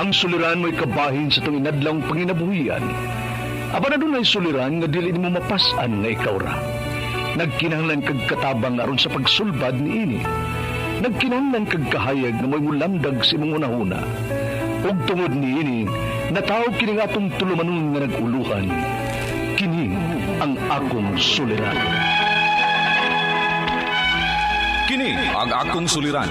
Ang suliran mo'y kabahin sa itong inadlang panginabuhian. Aba na doon ay suliran nga dili mo mapasan nga ikaw ra. Nagkinahanglan kag katabang aron sa pagsulbad ni ini. Nagkinahanglan kag kahayag na mo'y mulamdag sa imong unahuna. Ug tungod ni ini, natawag kini nga atong tulumanon nga naguluhan. Kini ang akong suliran. Kini ang akong suliran.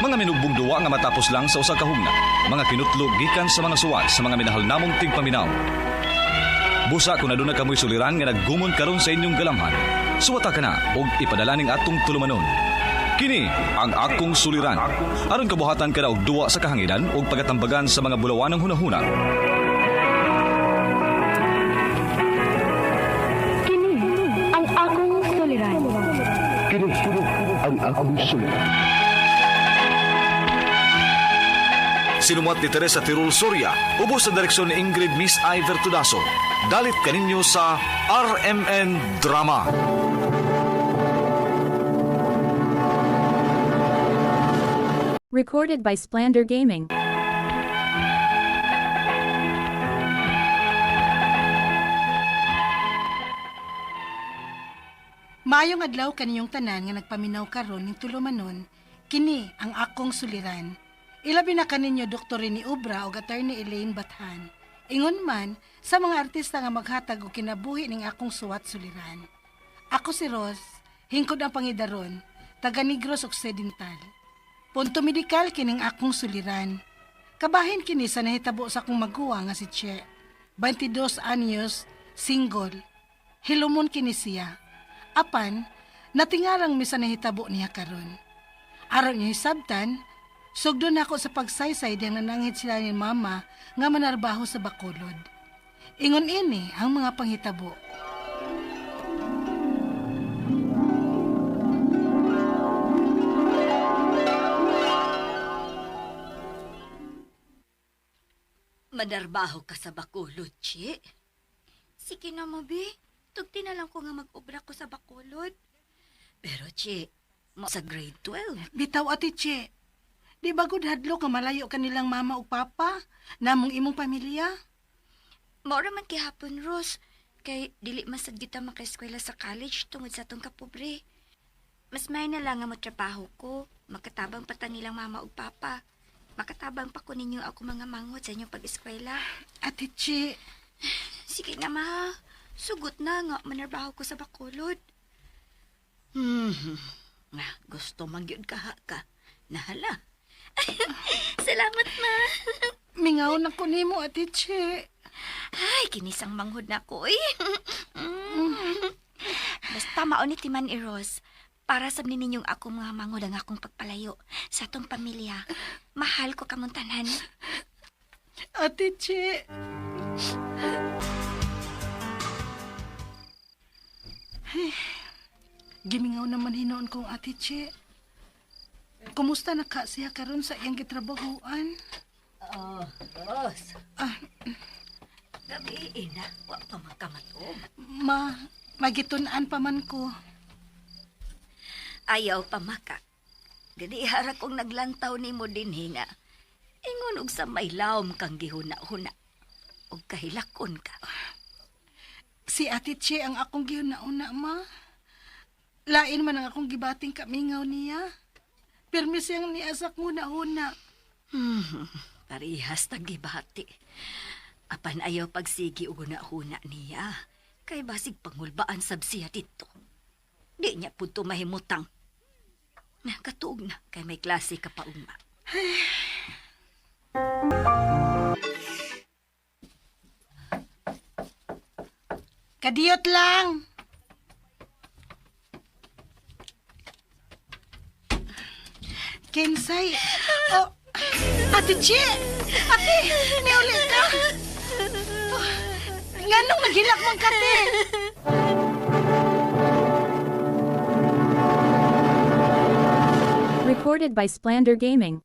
Mga minugbong duwa nga matapos lang sa usa ka hugna. Mga kinutlog gikan sa mga suwat sa mga minahal namong tigpaminaw. Busa kung aduna kamoy suliran nga naggumon karon sa inyong galamhan. Suwata ka na og ipadala ning atong tulumanon. Kini ang akong suliran. Aron kabuhatan ka na og duwa sa kahanginan og pagatambagan sa mga bulawanang hunahuna. Kini ang akong suliran. Kini ang akong suliran. Sinumat ni Teresa Tirul Soria, ubos sa direksyon ni Ingrid Miss Iver Tudaso. Dalit kaninyo sa RMN Drama. Recorded by Splander Gaming. Mayong adlaw kaninyong tanan nga nagpaminaw karon ning tulumanon, kini ang akong suliran. Ilabi na kaninyo Dr. Rene Obra o Attorney Elaine Bathan. Ingon man sa mga artista nga maghatag og kinabuhi ning akong suwat suliran. Ako si Ros, hingkod ang pangidaron, taga Negros Occidental. Punto medikal kining akong suliran. Kabahin kini sa nahitabo sa akong maguwa nga si Che. 22 anyos, single. Hilumon kini siya. Apan, natingarang mi sa nahitabo niya karon. Aron niya hisabtan, sugdo na ako sa pagsaysay diyang nananghit sila ni mama nga manarbaho sa Bacolod. Ingon ini ang mga panghitabo. Manarbaho ka sa Bacolod, Chi? Sige na, Mabi. Tugti na lang ko nga mag-obra ko sa Bacolod. Pero, Chi, sa grade 12. Bitaw ati Che, di ba gud hadlok nga malayo kanilang mama ug papa, namong imong pamilya? Maura man kihapon, Ros. Kay dili masad kita makaeskwela sa college tungod sa atong kapobre. Mas may na lang nga motrabaho ko. Makatabang pa ta nilang mama ug papa. Makatabang pa ko ninyo ako mga manghod sa inyong pag-eskwela. Ati Che, Sige na, ma. Sugot na nga manarbaho ko sa Bacolod. Nga, gusto mangyod ka Nahala. Salamat, ma. mingaw na ko nimo ati Che. Ay, kinisang manghod na ko, eh. Basta maunit man ni Rose. Para sa ninyong akong mga manghod ang akong pagpalayo sa atong pamilya. Mahal ko kamuntanan. Ati Che. Gimingaw naman hinoon kong ati Che. Kumusta na ka siya karon sa iyang gitrabahuan? Ros. Gabi, ina. Wa pa magkamatog. Magitunan pa man ko. Ayaw pa maka. Gani hara kong naglantaw ni mo din hinga. Ingon og sa may lawom kang gihuna-huna. Og kahilakon ka. Si ati Che ang akong gihuna-una, ma. Lain man ang akong gibating kamingaw niya. Pirmi siyang niya sa huna-huna. Parihas tag gibati. Apan ayaw pagsigi og huna-huna niya. Kay basig pangulbaan sab siya dito. Di niya punto mahimutang. Nakatuog na kay may klase ka pa uma. Kadiyot lang. Kensay. Oh, Ate Che. Ate, niuli ka. Oh, nganong naghilak mong kate? Recorded by Splander Gaming.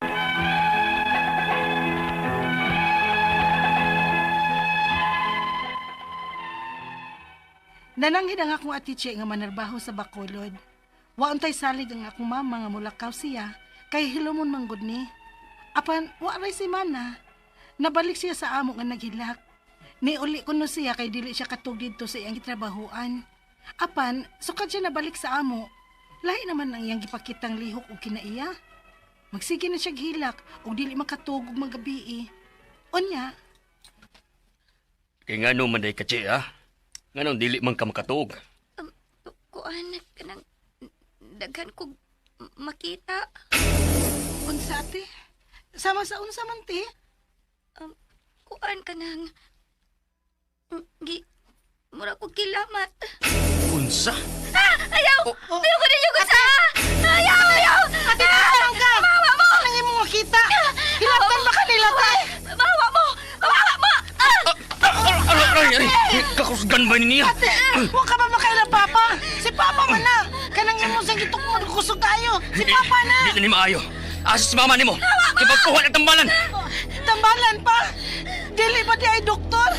Nananghid ang akong ati Che nga manarbaho sa Bacolod. Waon tay salig ang akong mama nga mulakaw siya kay hilumon manggod ni. Apan wa ray si mana. Nabalik siya sa amo nga naghilak. Niuli ko no siya kay dili siya katug dito sa iyang gitrabahoan. Apan, sukad siya nabalik sa amo. Lahi naman ang iyang gipakitang lihok o kinaiya. Magsige na siya hilak o dili makatug og magabi. Unya, Kaya nga no man day kachi, ha? Nga nung dili man ka makatuog. Kuan kanang daghan ko makita. unsa ate? Sama sa unsa man ti? Kuan kanang mura ko kilamat. Unsa? Ayaw! Ayaw ko ninyo gusa! Ayaw! Ate, tawag ka! Bawa mo! Nangin mo makita! Hilatan ba kanila ta? Bawa mo! Bawa mo! Ay! Kakusgan ba niya? Ate, huwag ka ba makaila papa? Si papa man na! Kanang imo sa gitok mo kusog tayo! Si papa na! Di na ni maayo. Asa si mama ni mo? Ipagkuha ng tambalan. Tambalan pa! Dili ba di ay doktor?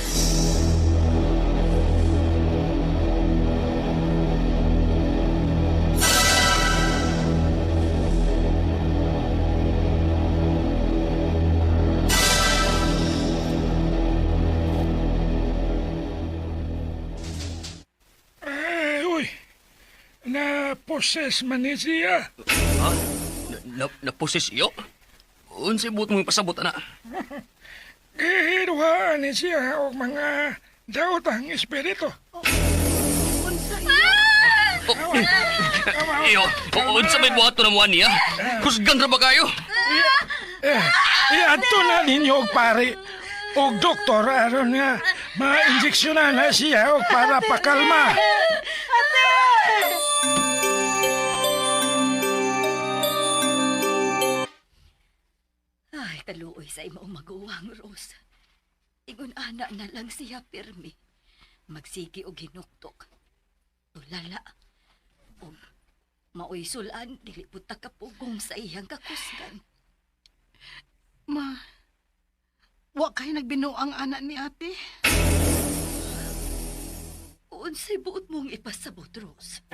Uy, na-poses man ni siya. Ha? Napusis iyo? Unsa buot mong pasabot, ana? Gihiruhaan ni siya o mga daotang espiritu. Iyo, unsa may buhato na muan niya? Kusgan ra ba kayo? Iadto na ninyo og pare og doktor aron nga ma-injeksyonan na siya og para pakalma. Ay, kaluoy sa imo maguwang, Rose. Ingon ana na lang siya pirmi. Magsigi og hinuktok. Tulala. Og maoy sulan, dili puta kapugong sa iyang kakusgan. Ma, wa kay nagbinuang anak ni ate. Unsay buot mong ipasabot, Rose?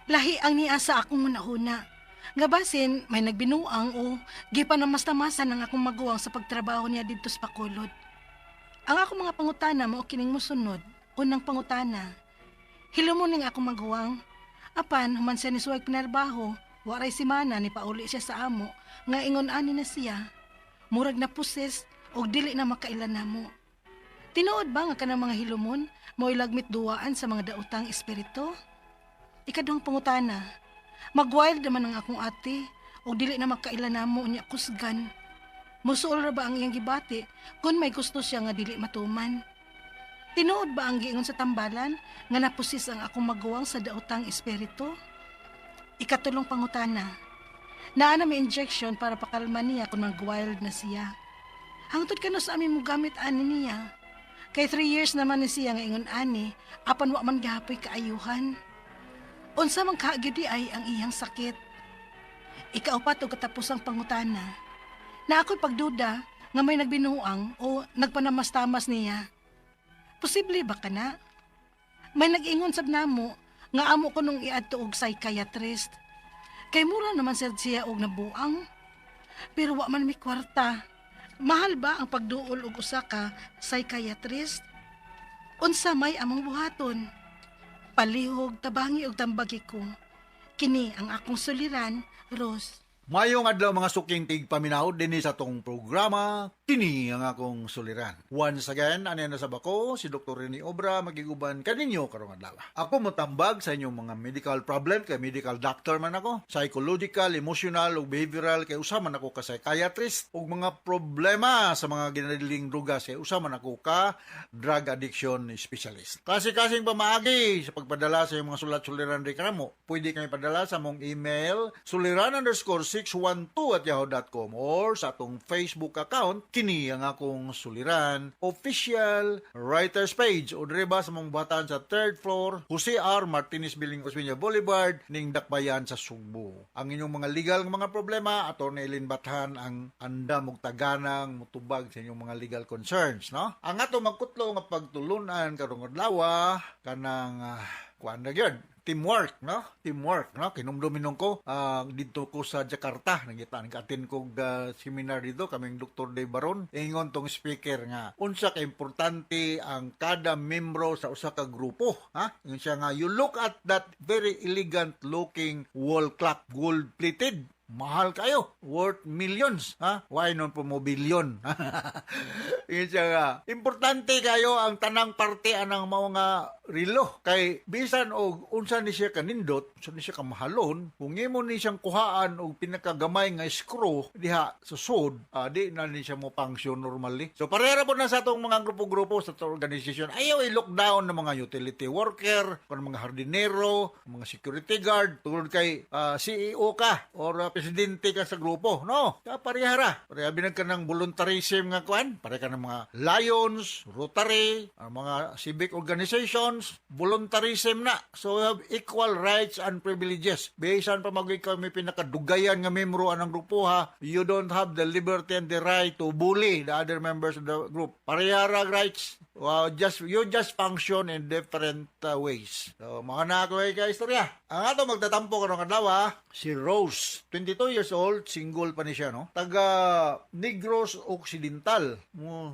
Lahi ang niya sa akong hunahuna. Nga basin, may nagbinuang o gipanamastamasan ang akong maguwang sa pagtrabaho niya dito sa Bacolod. Ang akong mga pangutana mao kining mosunod. Unang pangutana, hilo mo ning akong maguwang. Apan, human siya ni suwag pinarbaho, waray si Mana ni pauli siya sa amo, nga ingon ani na siya. Murag na puses o dili na makailan namo. Tinuod ba nga kanang mga hilomon, mo ilagmit duwaan sa mga daotang espiritu? Ikadong pangutana, mag-wild naman ang akong ate o dili na makailan namo niya kusgan. Musuol ra ba ang iyang gibati kung may gusto siya nga dili matuman? Tinuod ba ang giingon sa tambalan nga napusis ang akong maguwang sa daotang espiritu? Ikatulong pangutana, naa na may injection para pakalma niya kung mag-wild na siya. Hangtod kano sa amin mo gamit ani niya. Kay 3 years naman ni siya nga ingon ani, apan wa man gahapoy kaayuhan. Unsa man kaagidi ay ang iyang sakit. Ikaupat og katapusang pangutana. Na ako'y pagduda nga may nagbinuang o nagpanamastamas niya. Posible ba kana? May nag-ingon sab namo nga amo ko nung iadto og psychiatrist. Kay mura naman siya og nabuang. Pero wa man mi kwarta. Mahal ba ang pagduol og usa ka psychiatrist? Unsa may among buhaton? Palihog, tabangi og tambagi ko. Kini ang akong suliran, Rose. Mayong adlaw mga suking tigpaminaw din sa tong programa, kini ang akong suliran. Once again, ano na sa bako, si Dr. Rene Obra magiguban kaninyo karong adlaw. Ako motambag sa inyong mga medical problem, kay medical doctor man ako, psychological, emotional, ug behavioral, kay usa man ako ka psychiatrist, ug mga problema sa mga ginadiling drugas, kay usa man ako ka drug addiction specialist. Kasi-kasing pamaagi sa pagpadala sa iyong mga sulat-suliran rin kanamo, pwede kami padala sa mong email, suliran_612@yahoo.com or sa atong Facebook account, kini ang akong suliran, official writer's page o dire ba sa mga batan sa 3rd floor, Jose R. Martinez Building, Osmeña Boulevard, ning Dakbayan sa Sugbo. Ang inyong mga legal nga mga problema, Atty. Eileen Bathan ang anda mong taganang mutubag sa inyong mga legal concerns, no? Ang ato magkutlo nga pagtulunan karong adlaw kanang kuan na gyud, teamwork, no? Teamwork, no? Kinumduminon ko dito ko sa Jakarta, nag-attend ko seminar dito kaming Dr. Dave Baron. Ingon tong speaker nga unsa ka importante ang kada membro sa usa ka grupo, ha? Ingon siya nga, you look at that very elegant looking wall clock, gold plated. Mahal kayo, worth millions, ha? Why non po mo billion? Yun siya nga. Importante kayo ang tanang parte anang mga rilo. Kay bisan og unsa ni siya kanindot, unsa ni siya kamahalon, kung imo ni siyang kuhaan og pinakagamay nga screw diha sa sud, di na ni siya mo function normally. So parehara po na sa atong mga grupo-grupo sa atong organization. Ayaw i-lockdown ng mga utility worker, mga hardinero, mga security guard, tungod kay CEO ka or presidente ka sa grupo. No, parehara. Pareha binag ka ng voluntarism nga kuan, pareha ka ng mga Lions, Rotary, mga civic organizations, voluntarism na. So we have equal rights and privileges. Bisan pa mag kami pinakadugayan nga membro anang grupo, ha, you don't have the liberty and the right to bully the other members of the group. Parehara rights. You just function in different ways. So, mga na ako ka istorya. Ang ato magtatampo karong adlaw, si Rose, 22 years old, single pa ni siya, no? Taga Negros Occidental.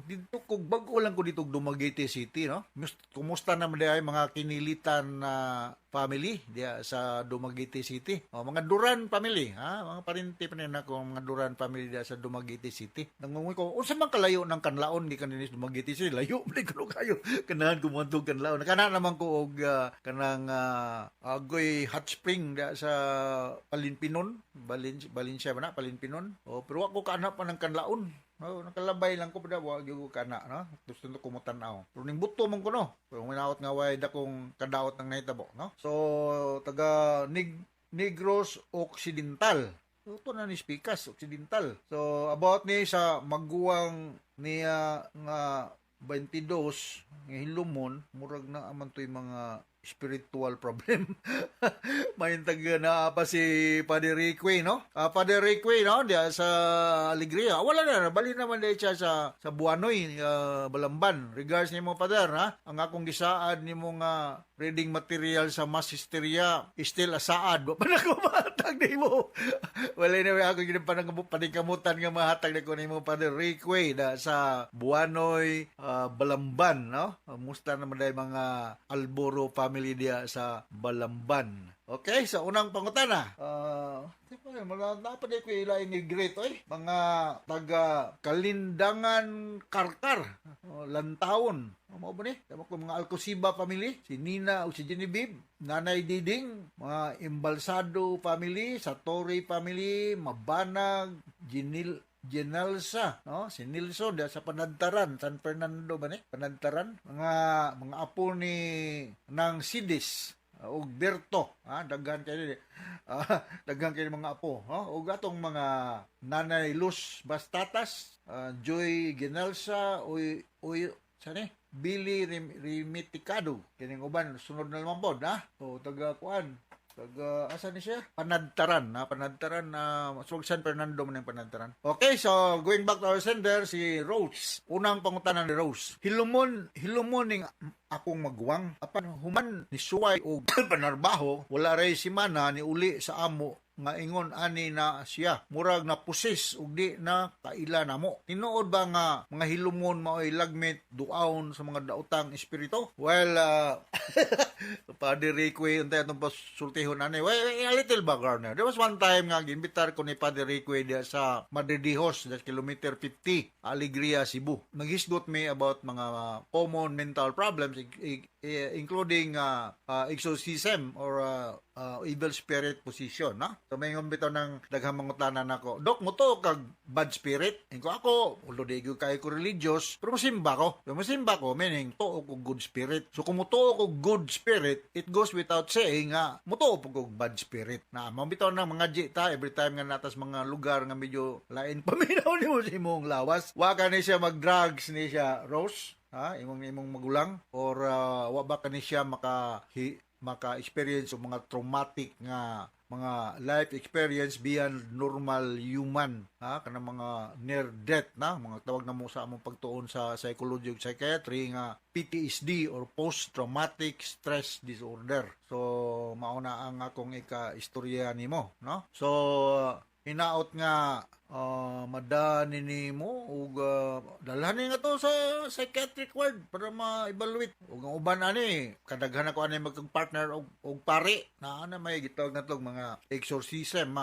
Dito ko bago lang ko dito Dumaguete City, no? Kumusta naman ay mga kinilitan na family diya sa Dumaguete City. Mga Duran family, ha? Mga parinti pa nila ko mga Duran family diya sa Dumaguete City. Nangungoy ko, unsa man kalayo ng kanlaon di kaninis Dumaguete City? Layo man kuno kayo. Kanahan ko mo kanlaon. Kana naman ko og kanang agoy hot spring diya sa Palinpinon, Valencia ba na Palinpinon. Pero ako kaana pa ng kanlaon. Nakalabay lang ko pada wag yung kana, no? Gusto ko kumutan-aw. Pero ning buto man ko, no? Pero minawat nga way dakong kadaot ng nahitabo, no? So taga Negros Occidental. Ito na ni Spikas Occidental. So about ni sa maguwang niya nga 22 nga hilumon, murag na aman to'y mga spiritual problem. May taga na pa si Padre Rique, no? Padre Rique, no? Diya sa Alegria. Wala na, bali naman dahil siya sa Buanoy, Balamban. Regards ni mo, Padre, ha? Ang akong gisaad ni mo nga reading material sa Mass Hysteria, still asaad. Ba pa na ko mahatag ni mo? Wala na ako panikamutan nga mahatag na ko ni mo, Padre Rique, da sa Buanoy, Balamban, no? Musta naman dahil mga Alboro family dia sa Balamban. Okay, sa unang pangutana. Dapat ko ilaing ni Great, mga taga Kalindangan Karkar, Lantawon. Mo ba ni? Tama ko mga Alcosiba family, si Nina o si Genevieve, Nanay Diding, mga Imbalsado family, Satori family, Mabanag, Genelsa, no? Si Nilson sa Panantaran, San Fernando ba ni? Panantaran, mga apo ni nang Sidis, og Berto, daghan kayo daghan kayo mga apo, og atong mga Nanay Luz Bastatas, Joy Genelsa, sani? Billy Rimiticado, kining uban sunod na naman pod, taga kuan, taga asa ni siya? Panantaran, Panantaran so San Fernando man yung Panantaran. Okay, so going back to our sender, si Rose. Unang pangutanan ni Rose. Hilumon ning akong magwang apan human ni suway og panarbaho, wala ray si mana ni uli sa amo nga ingon ani na siya murag na pusis ug di na kaila namo. Tinuod ba nga mga hilumon mao'y lagmit duaon sa mga daotang espiritu? Well, Padre Rique untay atong pasultihon ani. A little background. There was one time nga ginbitar ko ni Padre Rique dia sa Madridijos, that's kilometer 50, Alegria, Cebu. Naghisgot me about mga common mental problems including exorcism or evil spirit position, no? So may bitaw ng daghang mangutanan nako. Dok, mo to kag bad spirit? Ingko ako, ulo di gyud kay ko religious, pero musimba ko. So musimba ko meaning tuo ko good spirit. So kung mutuo ko good spirit, it goes without saying nga mutuo po ko bad spirit. Na mabitaw ng mga jita every time nga natas mga lugar nga medyo lain paminaw ni mo sa imong lawas. Wa ka ni siya mag-drugs ni siya Rose, ha? Imong magulang or wa ba ka ni siya maka-experience o mga traumatic nga mga life experience beyond normal human, ha, kana mga near death na mga tawag na mo sa among pagtuon sa psychology ug psychiatry nga PTSD or post traumatic stress disorder. So mao na ang akong ika-istorya nimo, no? So hinaot nga madani nimo ug dalhanin nga to sa psychiatric ward para ma-evaluate ug ang uban ani kadaghan ako ani magkag-partner og pare na may gitawag natong mga exorcism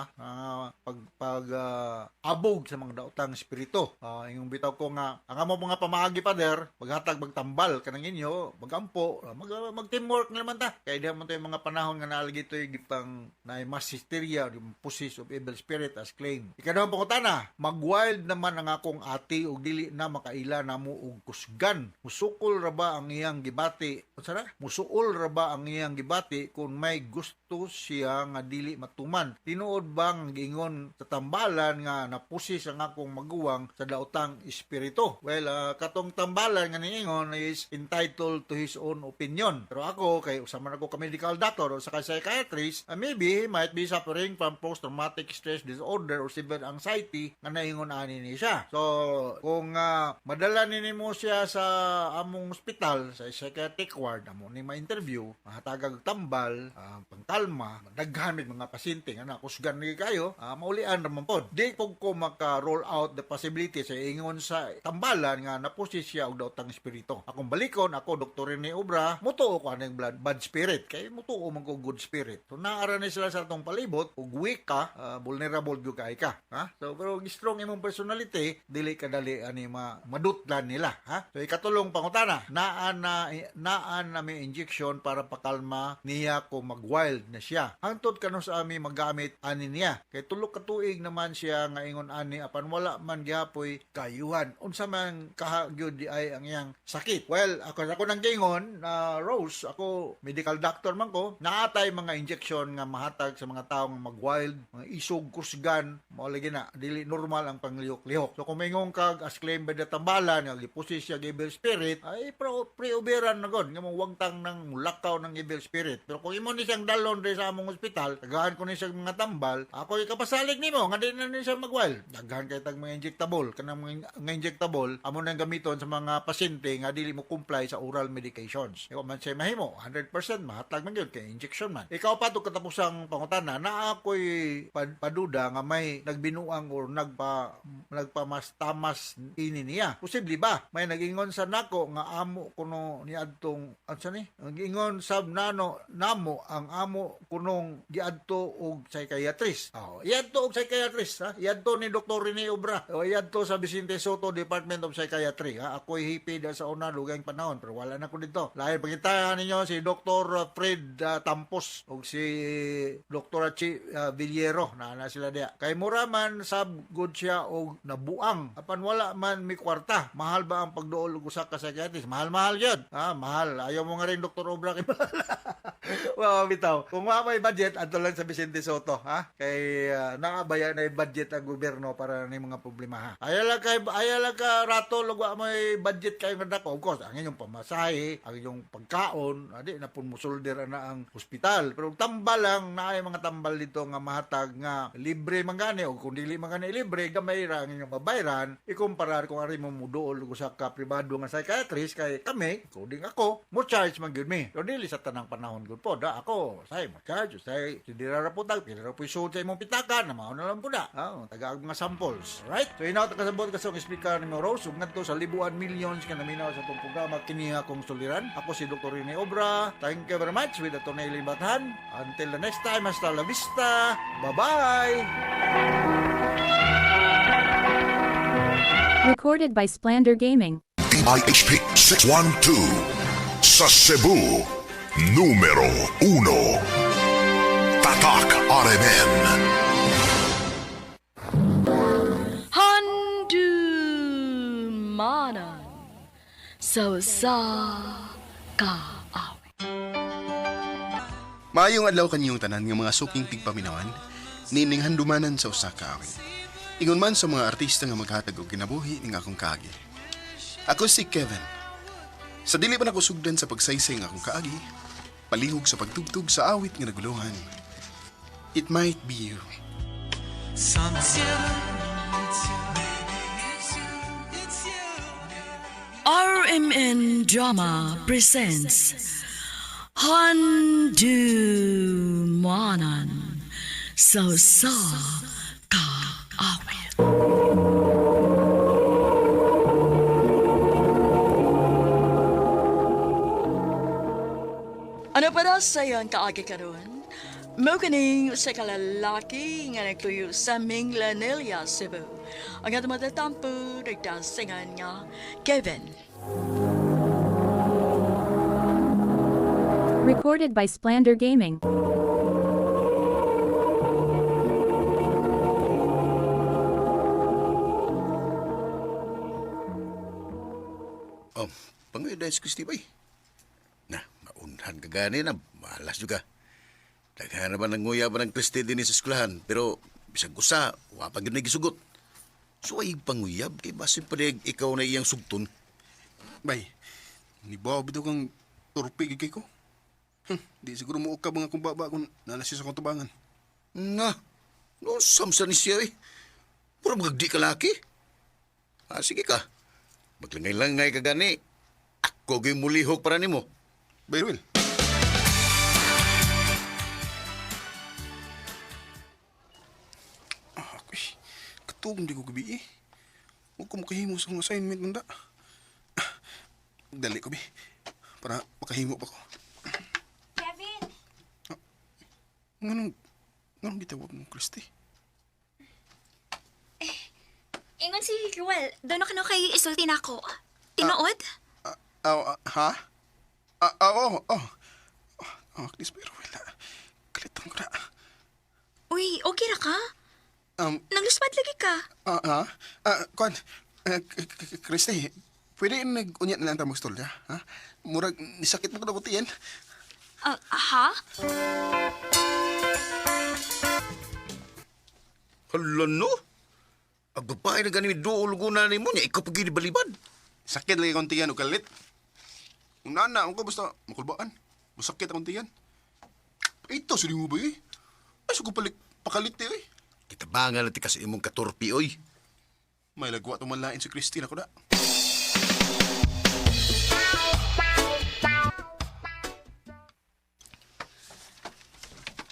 abog sa mga daotang espiritu. Ingong bitaw ko nga ang amo mga pamaagi pader paghatag magtambal kanang inyo magampo mag-teamwork naman ta kay di man to yung mga panahon nga naalagi to gipang na mass hysteria yung possess of evil spirit as claim. Ikadawang pangutan na mag-wild naman ang akong ati ug dili na makaila namo og kusgan. Musukol ra ba ang iyang gibati? Unsara? Musuol ra ba ang iyang gibati kung may gusto siya nga dili matuman? Tinuod bang giingon sa tambalan nga napusis ang akong maguwang sa daotang espiritu? Well, katong tambalan nga niingon is entitled to his own opinion. Pero ako kay usama na ko ka medical doctor o sa psychiatrist, maybe he might be suffering from post-traumatic stress disorder or severe anxiety nga naingon ani ni siya. So, kung madala nimo siya sa among ospital, sa psychiatric ward, amo ni ma-interview, mahatagag tambal, pangkalma, daghan mga pasyente nga nakusgan ni kayo, maulian naman pod. Di ko maka-roll out the possibility sa ingon sa tambalan nga napusis siya og daotang espiritu. Akong balikon, ako Dr. Rene Obra, mutuo ko aning bad spirit, kay mutuo man ko good spirit. So, naara ni sila sa atong palibot, ug weak ka, vulnerable gyud kay ka. Ha? So, pero strong imong personality, dili kadali ani madutlan nila, ha? So ikatulong pangutana, naan na may injection para pakalma niya kung mag-wild na siya. Hangtod kanos sa ami magamit ani niya. Kay tulo ka tuig naman siya nga ingon ani apan wala man gihapoy kayuhan. Unsa man kahagyud di ay ang iyang sakit. Well, ako nang gingon Rose, ako medical doctor man ko, naatay mga injection nga mahatag sa mga tawo nga mag-wild, mga isog kusgan, mao lagi na dili normal ang panglihok-lihok. So kung mayngong kag as claim by the tambalan nga gipusis siya evil spirit, ay pre-uberan na god nga wagtang ng mulakaw ng evil spirit. Pero kung imo ni siyang dalon sa among ospital, tagahan ko ni siyang mga tambal, ako ikapasalig nimo nga di na ni siya magwal. Daghan kay tag mga injectable, kanang mga injectable amo nang gamiton sa mga pasyente nga dili mo comply sa oral medications. Ikaw man siya mahimo 100% mahatag man gyud kay injection man. Ikaw pa to katapusang pangutana na ako'y paduda nga may nagbinuang or nagpamastamas ini niya. Posible ba? May nagingon sa nako nga amo kuno ni adtong ansa ni? Nagingon sab namo ang amo kunong giadto og psychiatrist. Iadto og psychiatrist, ha? Iadto ni Dr. Rene Obra. O iadto sa Vicente Soto Department of Psychiatry, ha? Ako'y hipid sa una lugang panahon pero wala na ko dito. Lahi pagkitahan ninyo si Dr. Fred Tampos og si Dr. Villero na sila dia. Kay muraman sab good siya og nabuang apan wala man mi kwarta. Mahal ba ang pagduol og usa ka psychiatrist? Mahal yun. Mahal. Ayaw mo nga rin Dr. Obra kay mahal. Wow, bitaw. Kung may budget adto lang sa Vicente Soto, ha? Kay nakabaya na budget ang gobyerno para ni mga problema, ha. Ayala ka rato lugwa may budget kayo nga dako. Of course, ang inyong pamasahe, ang inyong pagkaon, adi na pun musulder na ang ospital. Pero tambal lang na ay mga tambal dito nga mahatag nga libre man gani o kung dili man gani libre gamay ra ang inyong babayaran ikumparar kung ari mo muduol sa ka pribado nga psychiatrist kay kami including ako mo charge man gyud mi pero dili sa tanang panahon gud po da ako say mo charge say sidira ra putag pila ra puso sa imong pitaka na mao na lang po da tagaag mga samples right so inaw ta kasabot kasong speaker ni Rose ug ngadto sa libuan millions ka naminaw sa tong programa kini akong suliran ako si Dr. Rene Obra thank you very much with Atty. Eileen Bathan until the next time hasta la vista bye bye. Recorded by Splander Gaming. IHP 612 Sa Cebu, numero 1. Tatak RMN. Handumanan sa kaawi. Maayong adlaw kanyong tanan nga mga suking tigpaminawan, nining handumanan sa usa ka awit. Ingon man sa mga artista nga maghatag og kinabuhi ning akong kaagi. Ako si Kevin. Sa dili pa nako sugdan sa pagsaysay nga akong kaagi, palihog sa pagtugtog sa awit nga naguluhan. It might be you. RMN Drama presents Handumanan sa kaawit. Ano para sa iyang kaagi karon? Mo kaning sa kalalaki nga nagtuyo sa Minglanilla, Cebu. Ang atong matatampo, nagdasingan nga, Kevin. Recorded by Splander Gaming. Pangoy dahil si Christy bay. Na, maunhan ka gani na, malas juga. Daghan naman ng nguya ba ng Christy din sa eskwelahan, pero bisag usa, wapag yun na gisugot. So ay panguyab, kay basin pa ikaw na iyang sugton. Bay, nibaw bitaw kang torpe kay ko. Di siguro mo ka mga kumbaba kung nalasis akong tubangan. Nga, no samsa ni siya eh. Puro magagdi ka laki. Sige ka. Maglangay-langay ka gani. Ako gay mulihog para nimo. Bay, Will. Katugong di ko gabi eh. Huwag ko makahimo sa mga assignment nanda. Dali ko, Bi. Para makahimo pa ko. Kevin! Nganong gitawag mo, Christy? Ingon si Ruel, doon ako kay isulti na ako. Tinuod? Ha? Oo. Please, pero wala. Kalitong ko na. Uy, okay ra ka? Nagluspat lagi ka. Kwan, Christy, pwede nag-unyat na lang tamang stol, ha? Murag, nisakit mo ko na kutiyan. Ha? Hala no? Agbabae na ganun doulugunan ni mo niya, ikaw pag balibad. Sakit lagi kong tiyan o kalit. Kung nana, ako basta makulbaan. Masakit akong tiyan. Ito, sili mo ba eh? Ay, so ko pakalit eh. Kita ba nga natin kasi imong katorpi, oy? May lagwa itong malain si Christine ako na.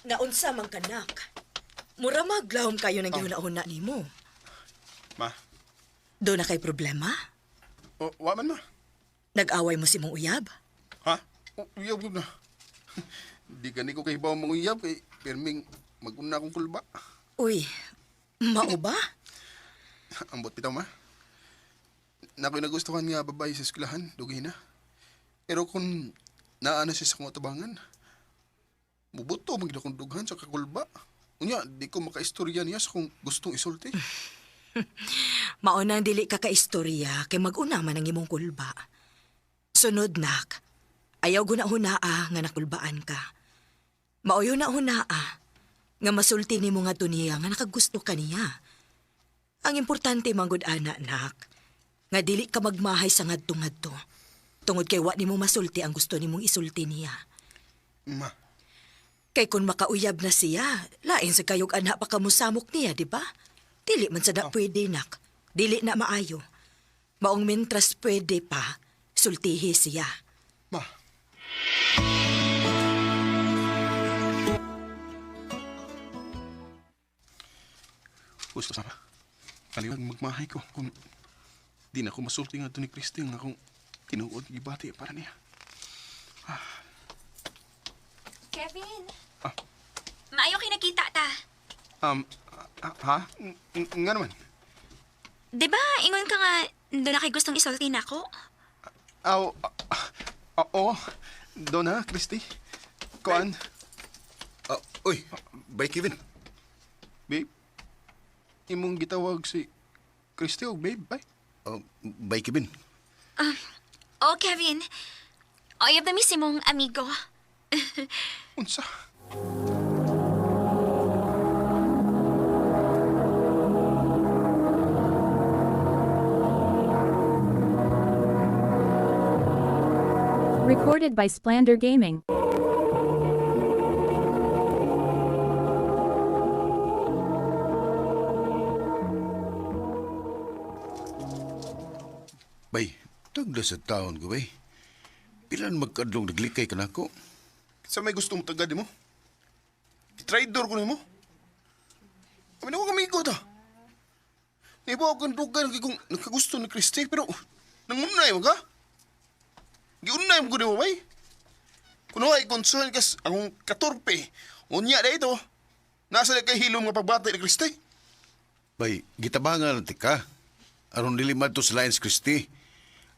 Naunsa man kanak. Mura maglahom kayo ng gihuna-huna nimo. Ma? Do na kay problema? Waman, ma. Nag-away mo si mong uyab? Ha? Uyab na. Di ka ni ko kahibaw mong uyab kay perming mag-una akong kulba. Uy, mao ba? Ambot bitaw, ma. Nako'y nagustuhan nga babae sa eskwelahan, dugi na. Pero kung naana siya sa kong atabangan, mubuto magiging akong dughan sa kakulba. Unya, di ko makaistorya niya sa kung gustong isulti. Maunang dili ka kaistorya kay mag-una man ang imong kulba. Sunod nak, ayaw guna-hunaa nga nakulbaan ka. Maoyo na hunaa nga masulti nimo nga tuniya nga nakagusto ka niya. Ang importante manggod ana nak, nga dili ka magmahay sa ngadto-ngadto. Tungod kay wa nimo masulti ang gusto nimong isulti niya. Ma. Kay kung makauyab na siya, lain sa kayog ana pa kamusamok niya, di ba? Dili man sa da pwede, nak. Dili na maayo. Maong mentras pwede pa, sultihi siya. Ma. Gusto sama. Kaliwag magmahay ko kung di na ako masulti nga ito ni Christy nga akong tinuod gibati para niya. Kevin! Maayo kay nakita ta. Ha? Nga naman? Diba, ingon ka nga, doon na kay gustong isulti na ako? Oo. Doon ha, Christy. Kuan. Uy, bay Kevin. Babe. Imong gitawag si Christy o babe, bay? Bay Kevin. Oh, Kevin. Oyab na miss imong amigo. Unsa? Recorded by Splander Gaming. Bay, tagda sa taon ko, bay. Pilan magkadlong naglikay ka na ako. Sa may gusto mo tagad mo? Traidor ko na mo? Kami na ko kamigo ta. Naibaw akong dugan kung nagkagusto ni Christy, pero nangunay mo ka? Giunay mo ko na mo, bay? Kuno ay concern kas akong katorpe. Unya na ito. Nasa na kay hilom nga pagbati ni Christy. Bay, gitabangan natin ka. Aron dilimad to sa Lions Christy.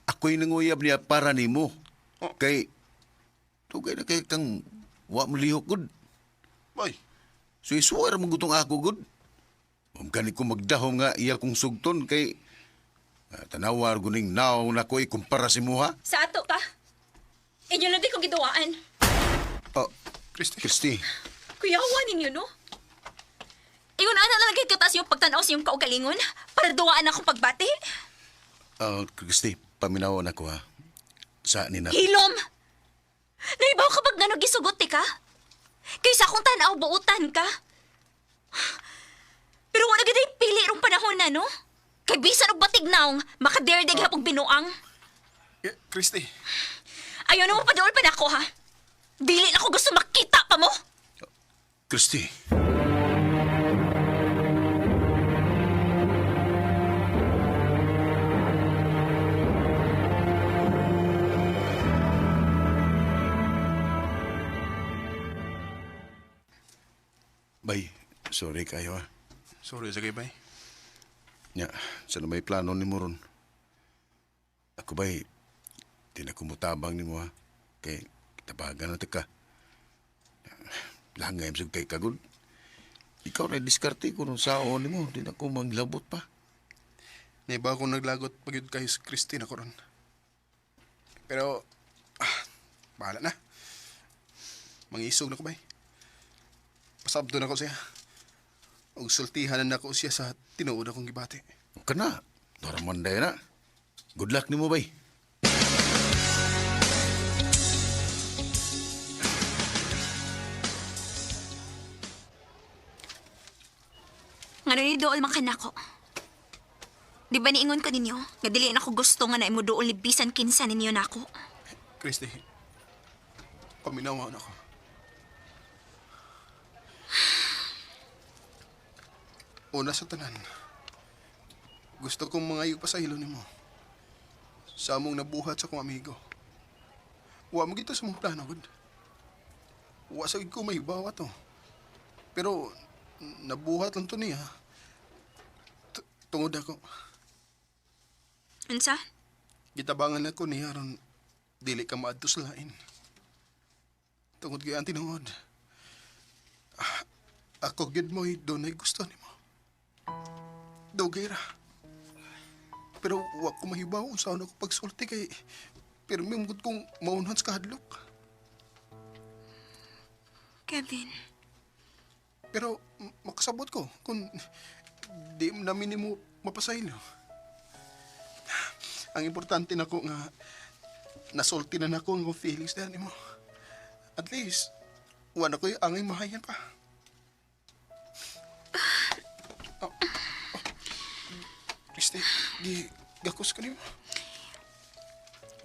Ako'y nanguyab niya para nimo. Kay, tugay na kay kang wa malihok, good. Bay? So isuwar mong gutong ako, good. Mamgani ko magdahom nga iya kong sugton kay tanawar guning naw na ko'y kumpara si mo, ha? Sa ato pa. Inyo lang di ko gidawaan. Christy. Kuyawan ninyo, no? Ingon ana lang katas yung pagtanaw sa yung kaugalingon para duwaan akong pagbati. Christy, paminawan ako, ha? Sa nina. Hilom! Naibaw ka pag nga gisugot ka? Kaysa akong tanaw, buutan ka. Pero wala ganda yung pili rong panahon na, no? Kay bisan og batig naong, makaderdig hapong binuang. Christy. Ayaw na mo padool pa na ako, ha? Dili na ako gusto makita pa mo. Christy. Bay, sorry kayo, ha? Sorry, sige, bay. Nya, sana may plano ni mo ron. Ako ba'y di na kumutabang ni mo, ha? Kay kitabagan natin ka. Langay mo kay kagod. Ikaw na diskarte ko nung saon ni mo. Di na ko manglabot pa. Naiba akong naglagot pag yun kay Christine ako ron. Pero, bahala na. Mangisog na ko, bay. Pasabdo na ko siya. Og sultihan na ako siya sa tinuod akong gibati. Ka na. Naramanday na. Good luck ni mo, bay. Nga ni dool man ka nako. Di ba niingon ko ninyo? Nga dili na ako gusto nga na imo dool ni bisan kinsa ninyo nako. Christy, paminawan ako. Una sa tanan, gusto kong mangayo pa sa hilo ni mo. Sa among nabuhat sa kong amigo. Wa mo gito sa mong plano, good. Wa sa ko may bawa to. Pero, nabuhat lang to niya. Tungod ako. Unsa? Gitabangan ako niya ron dili ka maadto sa lain. Tungod kay ang tinuod. Ako gid mo'y doon ay gusto ni mo. Dugay ra. Pero wa ko mahibaw kung saan ako pagsulti kay pero may mugod kong maunhan sa kahadlok. Kevin. Pero makasabot ko kung di namin mo mapasaylo. Ang importante na ko nga nasulti na nako ang feelings na mo. At least, wala ko yung angay mahayan pa. Christy, di gakos ka niyo.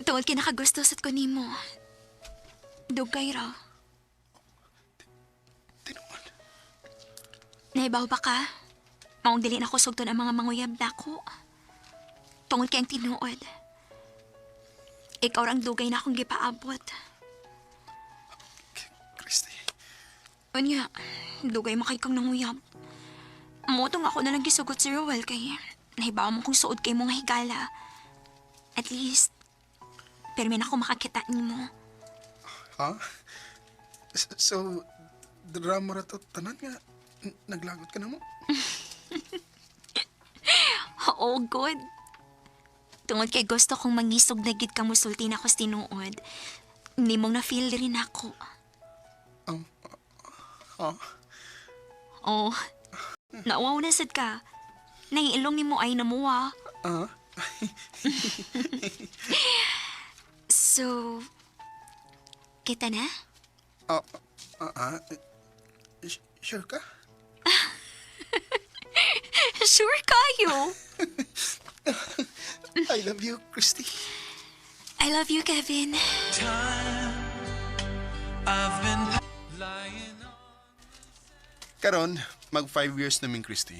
Tungod kinakagusto sa ko nimo. Dugay raw. Naibaw ba ka? Maong dili na ko sugton ang mga manguyab na ko. Tungod kay ang tinuod. Ikaw rang dugay na akong gipaabot. Christy. Unya, dugay makay kang nanguyab. Motong ako na lang gisugot si Roel kay nahibaw mo kung suod kay mong higala. At least, pero may ako makakita nimo. Ha? So, drama ra to tanan nga naglagot ka na mo? Oo, good. Tungod kay gusto kong mangisog na gid ka musulti na ko sa tinuod. Nimong na-feel rin ako. Oh, nauwaw na sad ka. Naiilong ni mo ay namuwa. So, kita na? Sure ka? Sure kayo. I love you, Christy. I love you, Kevin. Karon, mag 5 years namin, Christy.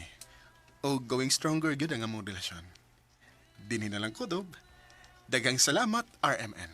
O going stronger gyud ang among relasyon. Dinhi na lang kudob. Dagang salamat, RMN.